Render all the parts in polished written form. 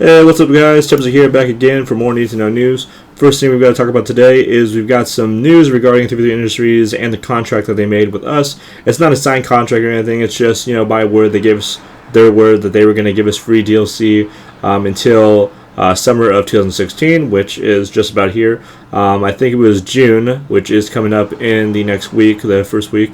Hey, what's up guys? Tubbs here back again for more Need to Know news. First thing we've got to talk about today is we've got some news regarding 343 Industries and the contract that they made with us. It's not a signed contract or anything, it's just, by word, they gave us their word that they were going to give us free DLC until summer of 2016, which is just about here. I think it was June, which is coming up in the next week, the first week.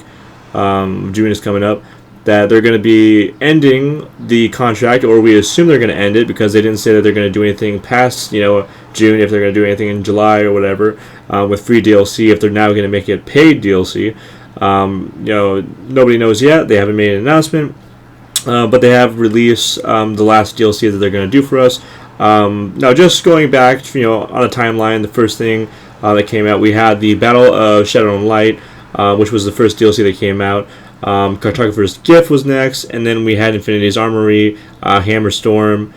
June is coming up. That they're going to be ending the contract, or we assume they're going to end it because they didn't say that they're going to do anything past, June, if they're going to do anything in July or whatever, with free DLC, if they're now going to make it paid DLC. Nobody knows yet. They haven't made an announcement, but they have released the last DLC that they're going to do for us. Now, just going back, on a timeline, the first thing that came out, we had the Battle of Shadow and Light, which was the first DLC that came out. Cartographer's Gift was next, and then we had Infinity's Armory, Hammerstorm,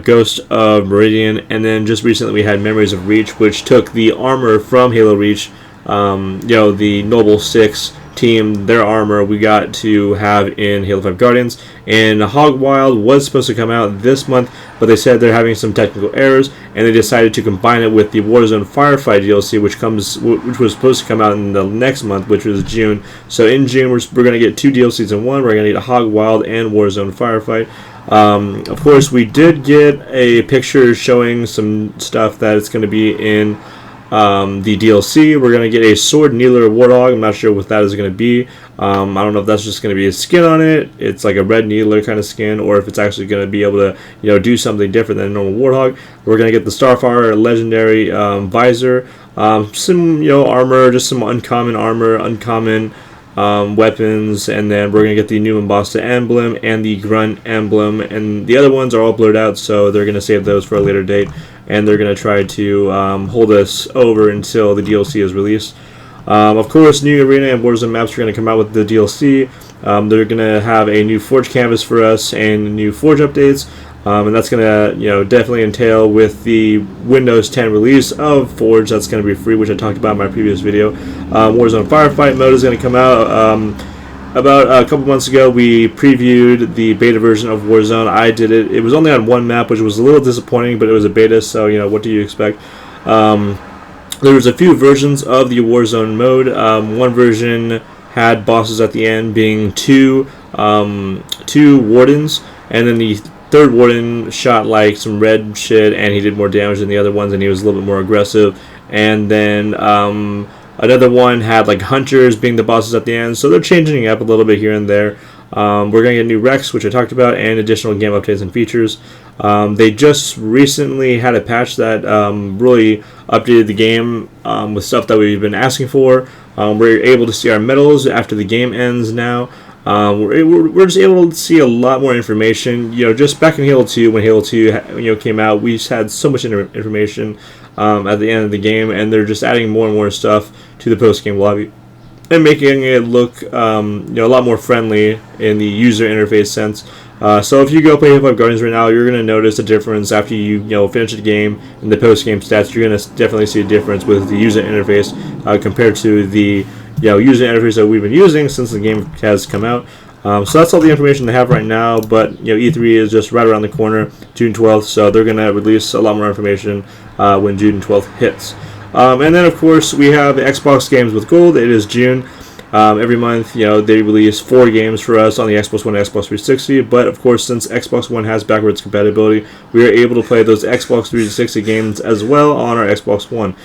Ghost of Meridian, and then just recently we had Memories of Reach, which took the armor from Halo Reach, the Noble 6 team, their armor we got to have in Halo 5 Guardians. And Hogwild was supposed to come out this month, but they said they're having some technical errors, and they decided to combine it with the Warzone Firefight DLC, which was supposed to come out in the next month, which was June. So in June, we're going to get two DLCs in one. We're going to get a Hogwild and Warzone Firefight. Of course, we did get a picture showing some stuff that it's going to be in the DLC. We're going to get a Sword Needler Warthog. I'm not sure what that is going to be. I don't know if that's just going to be a skin on it. It's like a red Needler kind of skin, or if it's actually going to be able to, do something different than a normal Warthog. We're going to get the Starfire Legendary Visor, some, armor, just some uncommon armor, uncommon weapons, and then we're going to get the new Mombasa emblem and the Grunt emblem, and the other ones are all blurred out, so they're going to save those for a later date, and they're going to try to hold us over until the DLC is released. Of course, new arena and Warzone maps are going to come out with the DLC. They're going to have a new Forge canvas for us and new Forge updates. And that's going to, definitely entail with the Windows 10 release of Forge. That's going to be free, which I talked about in my previous video. Warzone Firefight mode is going to come out. About a couple months ago, we previewed the beta version of Warzone. I did it. It was only on one map, which was a little disappointing, but it was a beta, so, what do you expect? There was a few versions of the Warzone mode. One version had bosses at the end being two wardens, and then the third warden shot like some red shit, and he did more damage than the other ones, and he was a little bit more aggressive. And then another one had like hunters being the bosses at the end, so they're changing it up a little bit here and there. We're going to get new Rex, which I talked about, and additional game updates and features. They just recently had a patch that really updated the game with stuff that we've been asking for. We're able to see our medals after the game ends now. We're just able to see a lot more information. Just back in Halo 2, when Halo 2 came out, we just had so much information at the end of the game, and they're just adding more and more stuff to the post-game lobby and making it look a lot more friendly in the user interface sense. So if you go play Halo 5 Guardians right now, you're going to notice a difference after you finish the game and the post-game stats. You're going to definitely see a difference with the user interface compared to the user interface that we've been using since the game has come out. So that's all the information they have right now, but E3 is just right around the corner, June 12th, so they're going to release a lot more information when June 12th hits. And then, of course, we have Xbox Games with Gold. It is June. Every month, they release 4 games for us on the Xbox One and Xbox 360, but of course, since Xbox One has backwards compatibility, we are able to play those Xbox 360 games as well on our Xbox One.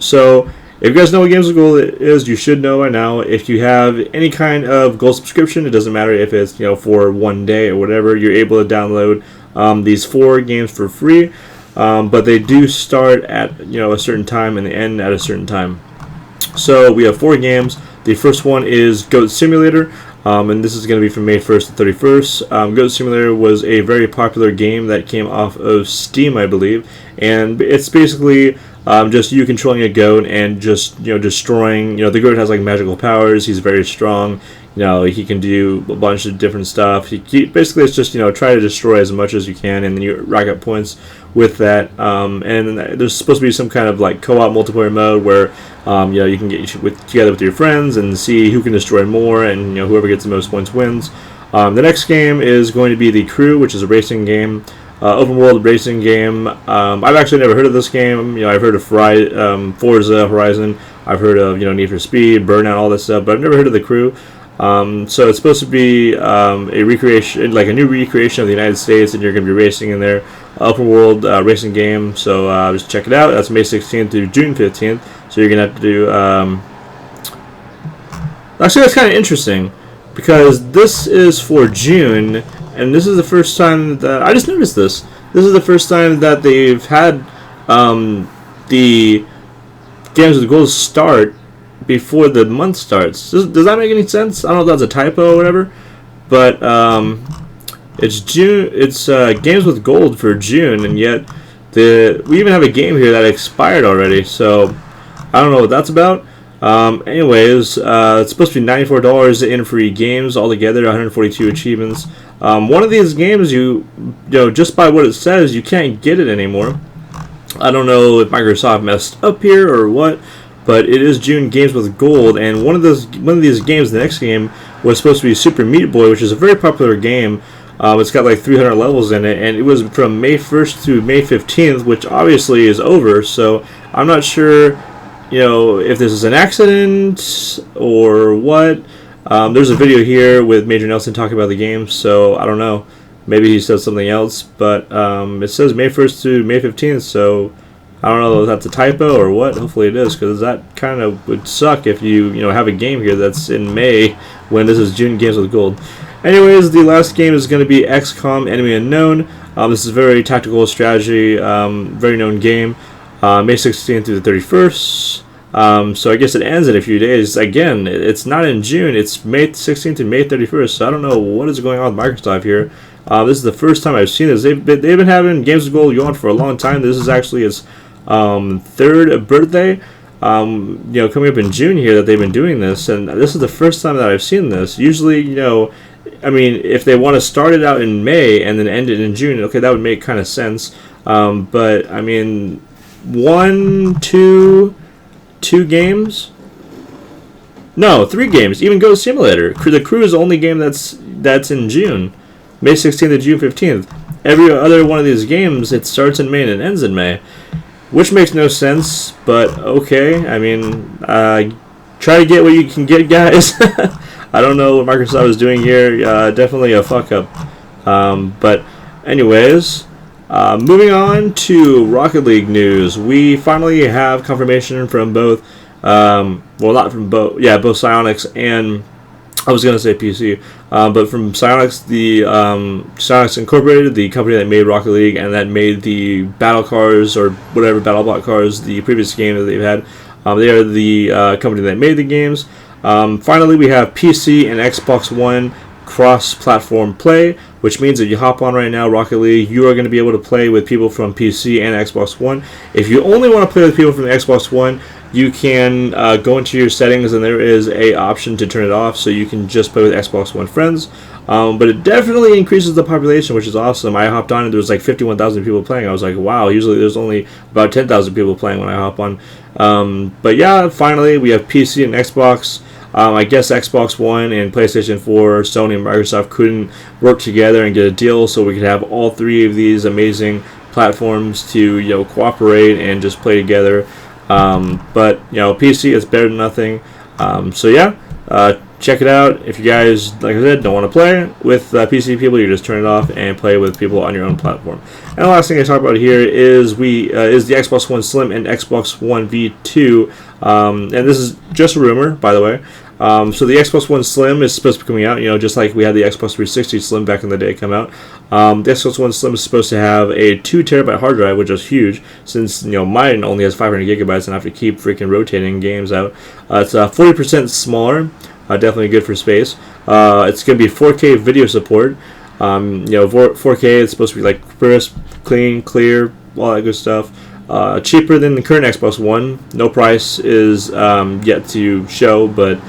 So if you guys know what Games with Gold is, you should know by now. If you have any kind of Gold subscription, it doesn't matter if it's for one day or whatever, you're able to download these 4 games for free. But they do start at a certain time and they end at a certain time. So we have 4 games. The first one is Goat Simulator, and this is going to be from May 1st to 31st. Goat Simulator was a very popular game that came off of Steam, I believe, and it's basically just you controlling a goat and just destroying. The goat has like magical powers. He's very strong. He can do a bunch of different stuff. He basically it's just try to destroy as much as you can, and then you rack up points with that. And there's supposed to be some kind of like co-op multiplayer mode where you can get together with your friends and see who can destroy more, and whoever gets the most points wins. The next game is going to be The Crew, which is a racing game. open world racing game. I've actually never heard of this game. I've heard of Forza Horizon. I've heard of Need for Speed, Burnout, all this stuff, but I've never heard of The Crew. So it's supposed to be a recreation, like a new recreation of the United States, and you're going to be racing in there. Open world racing game. So just check it out. That's May 16th through June 15th. So you're going to have to do. Actually, that's kind of interesting because this is for June, and this is the first time that I just noticed this. This is the first time that they've had the Games with Gold start before the month starts. Does that make any sense? I don't know if that's a typo or whatever, but it's June. It's Games with Gold for June, and yet we even have a game here that expired already. So I don't know what that's about. Anyways, it's supposed to be $94 in free games altogether, 142 achievements. One of these games, you know, just by what it says, you can't get it anymore. I don't know if Microsoft messed up here or what, but it is June Games with Gold, and one of these games, the next game, was supposed to be Super Meat Boy, which is a very popular game. It's got like 300 levels in it, and it was from May 1st to May 15th, which obviously is over. So I'm not sure, if this is an accident or what. There's a video here with Major Nelson talking about the game, so I don't know. Maybe he said something else, but it says May 1st to May 15th, so I don't know if that's a typo or what. Hopefully it is, because that kind of would suck if you have a game here that's in May when this is June Games with Gold. Anyways, the last game is going to be XCOM Enemy Unknown. This is a very tactical strategy, very known game. May 16th through the 31st. So I guess it ends in a few days. Again, it's not in June. It's May 16th to May 31st. So I don't know what is going on with Microsoft here. This is the first time I've seen this. They've been having Games with Gold going for a long time. This is actually its third birthday. Coming up in June here that they've been doing this, and this is the first time that I've seen this. Usually, if they want to start it out in May and then end it in June, okay, that would make kind of sense. But two games? No, 3 games. Even Go Simulator. The Crew is the only game that's in June. May 16th to June 15th. Every other one of these games, it starts in May and it ends in May. Which makes no sense, but okay. Try to get what you can get, guys. I don't know what Microsoft is doing here. Definitely a fuck up. But anyways, moving on to Rocket League news. We finally have confirmation from both, not from both, both Psyonix and, I was going to say PC, but from Psyonix, Psyonix Incorporated, the company that made Rocket League and that made the Battle Cars, or whatever, BattleBot Cars, the previous game that they've had. They are the company that made the games. Finally, we have PC and Xbox One cross-platform play, which means if you hop on right now, Rocket League, you are going to be able to play with people from PC and Xbox One. If you only want to play with people from the Xbox One, you can go into your settings, and there is a option to turn it off, so you can just play with Xbox One friends. But it definitely increases the population, which is awesome. I hopped on and there was like 51,000 people playing. I was like, wow, usually there's only about 10,000 people playing when I hop on. But yeah, finally we have PC and Xbox. I guess Xbox One and PlayStation 4, Sony and Microsoft couldn't work together and get a deal, so we could have all 3 of these amazing platforms to cooperate and just play together. But PC is better than nothing. Check it out. If you guys, like I said, don't want to play with PC people, you just turn it off and play with people on your own platform. And the last thing I talk about here is the Xbox One Slim and Xbox One V2. And this is just a rumor, by the way. So the Xbox One Slim is supposed to be coming out, just like we had the Xbox 360 Slim back in the day come out. The Xbox One Slim is supposed to have a 2TB hard drive, which is huge, since mine only has 500 gigabytes, and I have to keep freaking rotating games out. It's 40% smaller, definitely good for space. It's going to be 4K video support. 4K is supposed to be like crisp, clean, clear, all that good stuff. Cheaper than the current Xbox One. No price is yet to show, but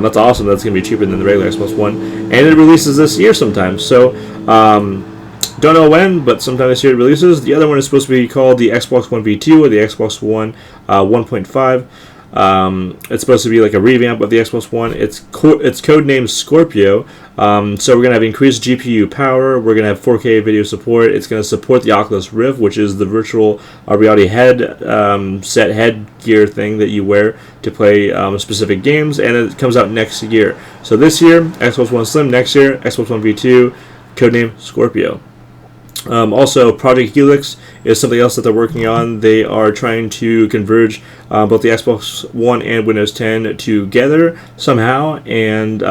that's awesome. That's going to be cheaper than the regular Xbox One. And it releases this year sometime. So, don't know when, but sometime this year it releases. The other one is supposed to be called the Xbox One V2 or the Xbox One 1.5. It's supposed to be like a revamp of the Xbox One. It's codenamed Scorpio. So we're gonna have increased GPU power. We're gonna have 4K video support. It's gonna support the Oculus Rift, which is the virtual reality headgear thing that you wear to play specific games, and it comes out next year. So this year, Xbox One Slim. Next year, Xbox One V2, codenamed Scorpio. Also, Project Helix is something else that they're working on. They are trying to converge both the Xbox One and Windows 10 together somehow and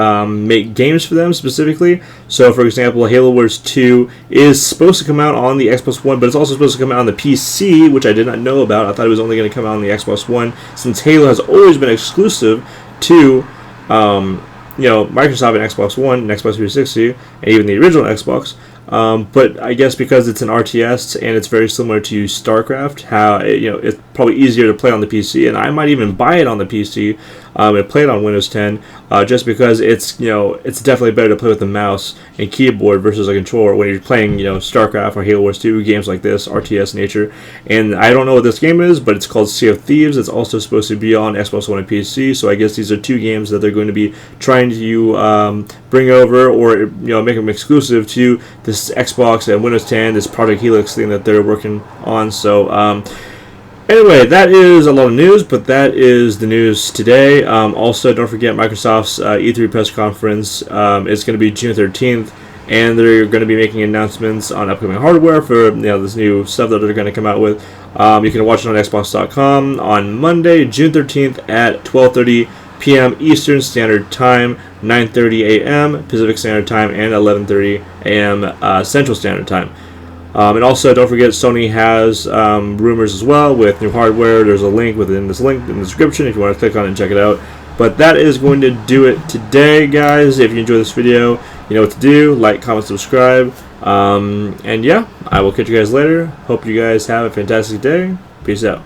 make games for them specifically. So, for example, Halo Wars 2 is supposed to come out on the Xbox One, but it's also supposed to come out on the PC, which I did not know about. I thought it was only going to come out on the Xbox One, since Halo has always been exclusive to Microsoft and Xbox One and Xbox 360, and even the original Xbox. But I guess because it's an RTS and it's very similar to StarCraft, it's probably easier to play on the PC, and I might even buy it on the PC and play it on Windows 10, just because it's definitely better to play with the mouse and keyboard versus a controller when you're playing StarCraft or Halo Wars 2, games like this, RTS nature. And I don't know what this game is, but it's called Sea of Thieves. It's also supposed to be on Xbox One and PC, so I guess these are two games that they're going to be trying to bring over or make them exclusive to this Xbox and Windows 10, this Project Helix thing that they're working on. So anyway, that is a lot of news, but that is the news today. Also, don't forget Microsoft's E3 press conference is going to be June 13th, and they're going to be making announcements on upcoming hardware for this new stuff that they're going to come out with. You can watch it on Xbox.com on Monday, June 13th at 12:30 p.m. Eastern Standard Time, 9:30 a.m. Pacific Standard Time, and 11:30 a.m. Central Standard Time. And also, don't forget, Sony has rumors as well with new hardware. There's a link within this link in the description if you want to click on it and check it out. But that is going to do it today, guys. If you enjoyed this video, you know what to do. Like, comment, subscribe. And yeah, I will catch you guys later. Hope you guys have a fantastic day. Peace out.